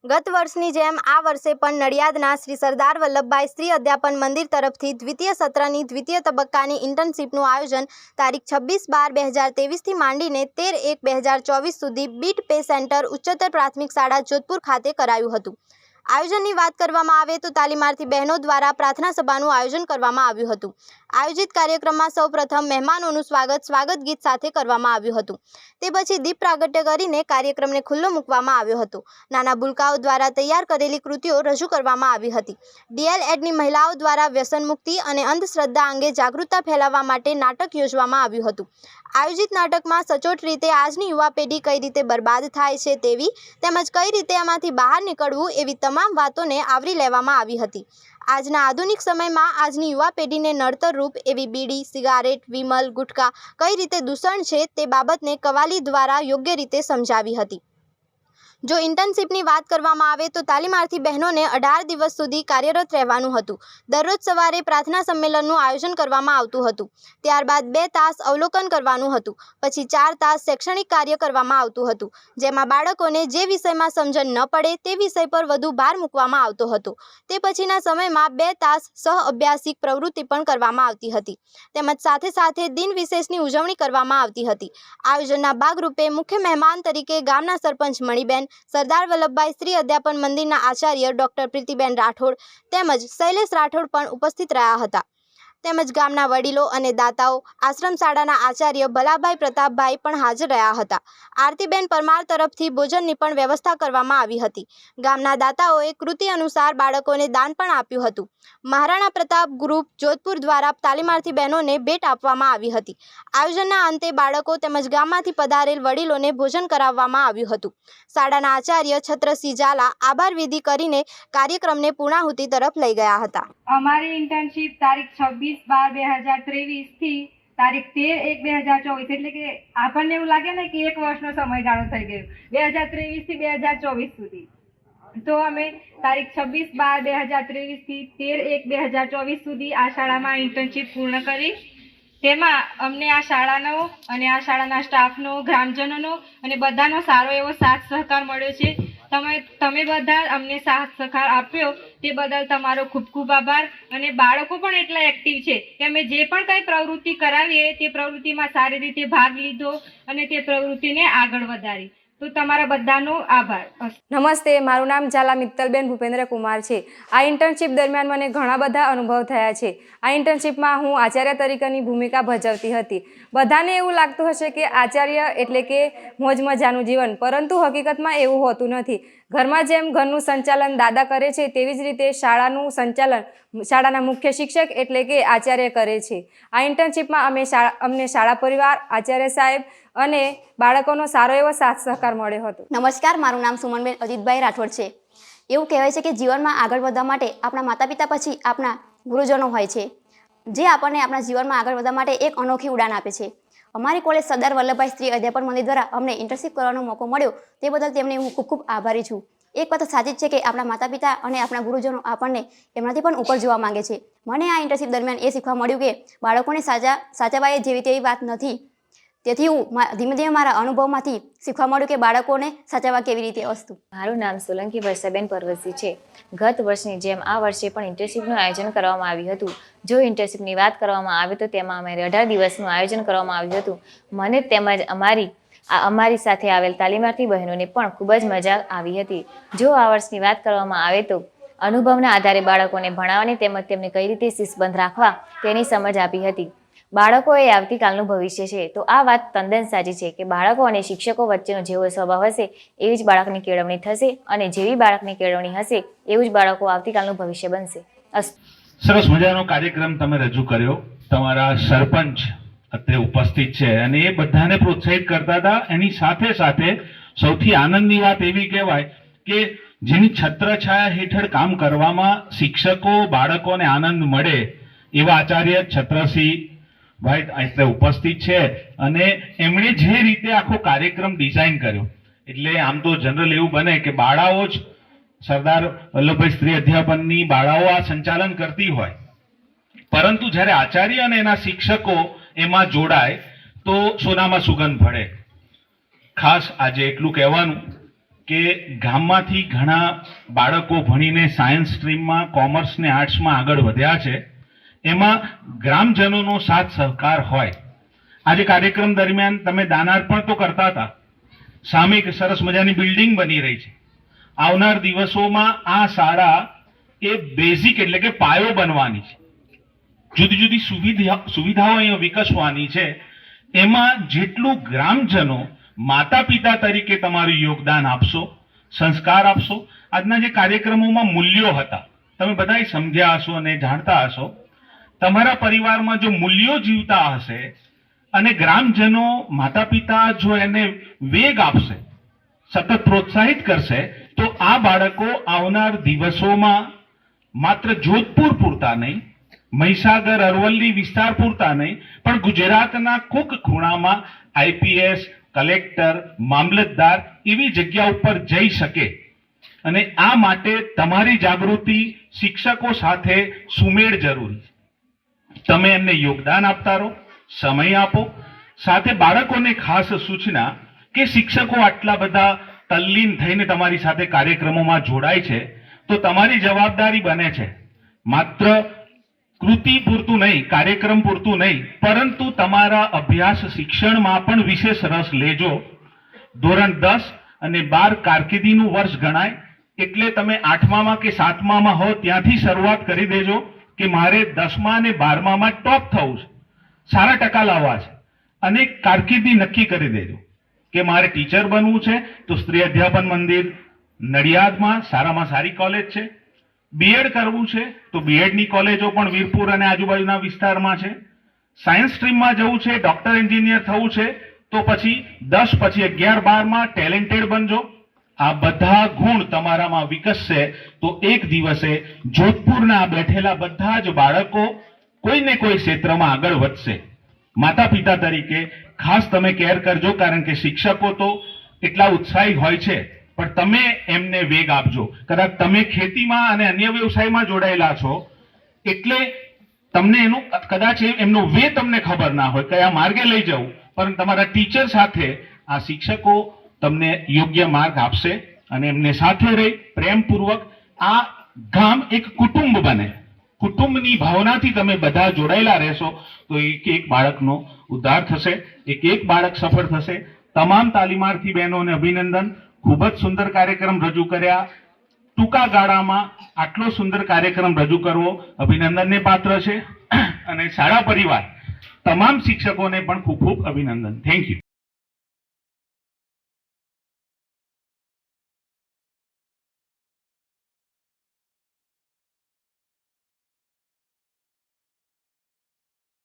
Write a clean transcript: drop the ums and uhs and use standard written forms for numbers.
ગત વર્ષની જેમ આ વર્ષે પણ નડિયાદના શ્રી સરદાર વલ્લભભાઈ સ્ત્રી અધ્યાપન મંદિર તરફથી દ્વિતીય સત્રની દ્વિતીય તબક્કાની ઇન્ટર્નશીપનું આયોજન તારીખ 26/12/2023થી માંડીને 13/1/2024 સુધી બીટ પે સેન્ટર ઉચ્ચતર પ્રાથમિક શાળા જોધપુર ખાતે કરાયું હતું। આયોજનની વાત કરવામાં આવે તો તાલીમાર્થી બહેનો દ્વારા પ્રાર્થના સભાનું આયોજન કરવામાં આવ્યું હતું। આયોજિત કાર્યક્રમમાં સૌપ્રથમ મહેમાનોનું સ્વાગત ગીત સાથે કરવામાં આવ્યું હતું। તે પછી દીપ પ્રાગટ્ય કરીને કાર્યક્રમને ખુલ્લો મૂકવામાં આવ્યો હતો। નાના ભૂલકાઓ દ્વારા તૈયાર કરેલી કૃતિઓ રજૂ કરવામાં આવી હતી। ડીએલએડની મહિલાઓ દ્વારા વ્યસન મુક્તિ અને અંધશ્રદ્ધા અંગે જાગૃતતા ફેલાવવા માટે નાટક યોજવામાં આવ્યું હતું। આયોજિત નાટકમાં સચોટ રીતે આજની યુવા પેઢી કઈ રીતે બરબાદ થાય છે તેવી તેમજ કઈ રીતે આમાંથી બહાર નીકળવું એવી તમામ વાતોને આવરી લેવામાં આવી હતી। આજના આધુનિક સમયમાં આજની યુવા પેઢીને નડતર રૂપ એવી બીડી, સિગારેટ, વિમલ, ગુટખા કઈ રીતે દૂષણ છે તે બાબતને કવાલી દ્વારા યોગ્ય રીતે સમજાવી હતી। જો ઇન્ટર્નશીપની વાત કરવામાં આવે તો તાલીમાર્થી બહેનોને 18 દિવસ સુધી કાર્યરત રહેવાનું હતું। દરરોજ સવારે પ્રાર્થના સંમેલનનું આયોજન કરવામાં આવતું હતું। ત્યારબાદ 2 તાસ અવલોકન કરવાનું હતું। પછી 4 તાસ શૈક્ષણિક કાર્ય કરવામાં આવતું હતું, જેમાં બાળકોને જે વિષયમાં સમજણ ન પડે તે વિષય પર વધુ ભાર મૂકવામાં આવતો હતો। તે પછીના સમયમાં 2 તાસ સહ અભ્યાસિક પ્રવૃત્તિ પણ કરવામાં આવતી હતી, તેમજ સાથે સાથે દિન વિશેષની ઉજવણી કરવામાં આવતી હતી। આયોજનના ભાગરૂપે મુખ્ય મહેમાન તરીકે ગામના સરપંચ મણિબેન, સરદાર વલ્લભભાઈ સ્ત્રી અધ્યાપન મંદિરના આચાર્ય ડોક્ટર પ્રીતિબેન રાઠોડ તેમજ શૈલેષ રાઠોડ પણ ઉપસ્થિત રહ્યા હતા। તેમજ ગામના વડીલો અને દાતાઓ, આશ્રમ શાળાના આચાર્ય ભલાભાઈ પ્રતાપભાઈ પણ હાજર રહ્યા હતા। આરતીબેન પરમાર તરફથી ભોજનની પણ વ્યવસ્થા કરવામાં આવી હતી। ગામના દાતાઓએ કૃતિ અનુસાર બાળકોને દાન પણ આપ્યું હતું। મહારાણા પ્રતાપ ગ્રુપ જોધપુર દ્વારા તાલીમાર્થી બહેનોને ભેટ આપવામાં આવી હતી। આયોજનના અંતે બાળકો તેમજ ગામમાંથી પધારેલ વડીલોને ભોજન કરાવવામાં આવ્યું હતું। શાળાના આચાર્ય છત્રસિંહ ઝાલા આભાર વિધિ કરીને કાર્યક્રમને પૂર્ણાહુતિ તરફ લઈ ગયા હતા। અમારી ઇન્ટર્નશીપ તારીખ 26/12/2023 થી તારીખ 13/1/2024 એટલે કે આપણને એવું લાગે ને કે 1 વર્ષનો સમયગાળો થઈ ગયો, 2023 થી 2024 સુધી। તો અમે તારીખ 26/12/2023 થી 13/1/2024 સુધી આ શાળામાં ઇન્ટર્નશીપ પૂર્ણ કરી। તેમાં અમને આ શાળાનો અને આ શાળાના સ્ટાફનો, ગ્રામજનોનો અને બધાનો સારો એવો સાથ સહકાર મળ્યો છે। તમે બધા અમને સાથ સહકાર આપ્યો તે બદલ તમારો ખૂબ ખૂબ આભાર। અને બાળકો પણ એટલા એક્ટિવ છે કે અમે જે પણ કંઈ પ્રવૃત્તિ કરાવીએ તે પ્રવૃત્તિમાં સારી રીતે ભાગ લીધો અને તે પ્રવૃત્તિને આગળ વધારી। તો તમારા બધાનો આભાર। નમસ્તે, મારું નામ ઝાલા મિત્તલબેન ભૂપેન્દ્ર કુમાર છે। આ ઇન્ટર્નશીપ દરમિયાન મને ઘણા બધા અનુભવ થયા છે। આ ઇન્ટર્નશીપમાં હું આચાર્ય તરીકેની ભૂમિકા ભજવતી હતી। બધાને એવું લાગતું હશે કે આચાર્ય એટલે કે મોજ મજાનું જીવન, પરંતુ હકીકતમાં એવું હોતું નથી। ઘરમાં જેમ ઘરનું સંચાલન દાદા કરે છે તેવી જ રીતે શાળાનું સંચાલન શાળાના મુખ્ય શિક્ષક એટલે કે આચાર્ય કરે છે। આ ઇન્ટર્નશીપમાં અમને શાળા પરિવાર, આચાર્ય સાહેબ અને બાળકોનો સારો એવો સાથ સહકાર મળ્યો હતો। નમસ્કાર, મારું નામ સુમનબેન અજીતભાઈ રાઠોડ છે। એવું કહેવાય છે કે જીવનમાં આગળ વધવા માટે આપણા માતા પિતા પછી આપણા ગુરુજનો હોય છે, જે આપણને આપણા જીવનમાં આગળ વધવા માટે એક અનોખી ઉડાન આપે છે। અમારી કોલેજ સરદાર વલ્લભભાઈ સ્ત્રી અધ્યાપન મંદિર દ્વારા અમને ઇન્ટર્નશીપ કરવાનો મોકો મળ્યો તે બદલ તેમને હું ખૂબ ખૂબ આભારી છું। એક વાત સાચી જ છે કે આપણા માતા પિતા અને આપણા ગુરુજનો આપણને એમનાથી પણ ઉપર જોવા માંગે છે। મને આ ઇન્ટર્નશીપ દરમિયાન એ શીખવા મળ્યું કે બાળકોને સાચવવા એ જેવી તેવી વાત નથી। તેથી હું ધીમે ધીમે મારા અનુભવમાંથી શીખવા મળ્યું કે બાળકોને સાચવવા કેવી રીતે વસ્તુ। મારું નામ સોલંકી વર્ષાબેન પરવતસિંહ છે। ગત વર્ષની જેમ આ વર્ષે પણ ઇન્ટર્નશીપનું આયોજન કરવામાં આવ્યું હતું। જો ઇન્ટર્નશીપની વાત કરવામાં આવે તો તેમાં અમારે 18 દિવસનું આયોજન કરવામાં આવ્યું હતું। મને તેમજ અમારી સાથે આવેલ તાલીમાર્થી બહેનોને પણ ખૂબ જ મજા આવી હતી। જો આ વર્ષની વાત કરવામાં આવે તો અનુભવના આધારે બાળકોને ભણાવવાની તેમજ તેમને કઈ રીતે શિસ્તબદ્ધ રાખવા તેની સમજ આપી હતી। બાળકો એ આવતીકાલનું ભવિષ્ય છે, તો આ વાત તદ્દન સાચી છે કે બાળકો અને શિક્ષકો વચ્ચેનો જેવો સ્વભાવ હશે એવી જ બાળકની કેળવણી થશે અને જેવી બાળકની કેળવણી હશે એવું જ બાળકો આવતીકાલનું ભવિષ્ય બનશે। સરસ મજાનો કાર્યક્રમ તમે રજૂ કર્યો। તમારા સરપંચ અત્રે ઉપસ્થિત છે અને એ બધાને પ્રોત્સાહિત કરતા હતા। એની સાથે સાથે સૌથી આનંદની વાત એવી કહેવાય કે જેની છત્રછાયા હેઠળ કામ કરવામાં શિક્ષકો, બાળકોને આનંદ મળે એવા આચાર્ય છત્રસિંહ ભાઈ એટલે ઉપસ્થિત છે અને એમણે જે રીતે આખો કાર્યક્રમ ડિઝાઇન કર્યો, એટલે આમ તો જનરલ એવું બને કે બાળાઓ જ સરદાર વલ્લભભાઈ સ્ત્રી અધ્યાપનની બાળાઓ આ સંચાલન કરતી હોય, પરંતુ જ્યારે આચાર્ય અને એના શિક્ષકો એમાં જોડાય તો સોનામાં સુગંધ ભળે। ખાસ આજે એટલું કહેવાનું કે ગામમાંથી ઘણા બાળકો ભણીને સાયન્સ સ્ટ્રીમમાં, કોમર્સ ને આર્ટ્સમાં આગળ વધ્યા છે. એમાં ગ્રામજનોનો સાથ સહકાર હોય. આજે કાર્યક્રમ દરમિયાન તમે દાનાર્પણ તો કરતા હતા, સામે એક સરસ મજાની બિલ્ડિંગ બની રહી છે. આવનાર દિવસોમાં આ શાળા એ બેઝિક એટલે કે પાયો બનવાની છે. જુદી જુદી સુવિધાઓ અહીંયા વિકસવાની છે. એમાં જેટલું ગ્રામજનો માતા પિતા તરીકે તમારું યોગદાન આપશો, સંસ્કાર આપશો. આજના જે કાર્યક્રમોમાં મૂલ્યો હતા, તમે બધાય સમજ્યા હશો અને જાણતા હશો. તમારા પરિવારમાં જો મૂલ્યો જીવતા હશે અને ગ્રામજનો માતા પિતા જો એને વેગ આપશે, સતત પ્રોત્સાહિત કરશે, તો આ બાળકો આવનાર દિવસોમાં માત્ર જોધપુર પૂરતા નહીં, મહીસાગર અરવલ્લી વિસ્તાર પૂરતા નહીં, પણ ગુજરાતના કોક ખૂણામાં આઈપીએસ, કલેક્ટર, મામલતદાર એવી જગ્યા ઉપર જઈ શકે. અને આ માટે તમારી જાગૃતિ શિક્ષકો સાથે સુમેળ જરૂરી છે. તમે એમને યોગદાન આપતા રહો, સમય આપો. સાથે બાળકોને ખાસ સૂચના કે શિક્ષકો આટલા બધા તલ્લીન થઈને તમારી સાથે કાર્યક્રમોમાં જોડાય છે, તો તમારી જવાબદારી બને છે માત્ર કૃતિ પૂરતું નહીં, કાર્યક્રમ પૂરતું નહીં, પરંતુ તમારા અભ્યાસ શિક્ષણમાં પણ વિશેષ રસ લેજો. ધોરણ 10 અને 12 કારકિર્દીનું વર્ષ ગણાય, એટલે તમે 8મામાં કે 7મામાં હો ત્યાંથી શરૂઆત કરી દેજો કે મારે 10મા અને 12મામાં ટોપ થવું છે, સારા ટકા લાવવા છે, અને કારકિર્દી નક્કી કરી દેજો કે મારે ટીચર બનવું છે તો સ્ત્રી અધ્યાપન મંદિર નડિયાદમાં સારામાં સારી કોલેજ છે. બીએડ કરવું છે તો બીએડની કોલેજો પણ વીરપુર અને આજુબાજુના વિસ્તારમાં છે. સાયન્સ સ્ટ્રીમમાં જવું છે, ડોક્ટર એન્જિનિયર થવું છે, તો પછી 10 પછી 11 12માં ટેલેન્ટેડ બનજો. આ બધા ગુણ તમારામાં વિકસશે તો એક દિવસે જોધપુરના બેઠેલા બધા જ બાળકો કોઈને કોઈ ક્ષેત્રમાં આગળ વધશે. માતા પિતા તરીકે ખાસ તમે કેર કરજો, કારણ કે શિક્ષકો તો એટલા ઉત્સાહી હોય છે, પણ તમે એમને વેગ આપજો. કદાચ તમે ખેતીમાં અને અન્ય વ્યવસાયમાં જોડાયેલા છો એટલે તમને એનું કદાચ એમનો વે તમને ખબર ના હોય, કયા માર્ગે લઈ જવું, પરંતુ તમારા ટીચર સાથે આ શિક્ષકો તમને યોગ્ય માર્ગ આપશે અને એમને સાથે રહી પ્રેમપૂર્વક આ ગામ એક કુટુંબ બને. કુટુંબની ભાવનાથી તમે બધા જોડાયેલા રહેશો તો એક બાળકનો ઉદ્ધાર થશે, એક બાળક સફળ થશે. તમામ તાલીમાર્થી બહેનોને અભિનંદન. ખૂબ જ સુંદર કાર્યક્રમ રજૂ કર્યા. ટૂંકા ગાળામાં આટલો સુંદર કાર્યક્રમ રજૂ કરવો અભિનંદનને પાત્ર છે. અને શાળા પરિવાર તમામ શિક્ષકોને પણ ખૂબ ખૂબ અભિનંદન. Thank you.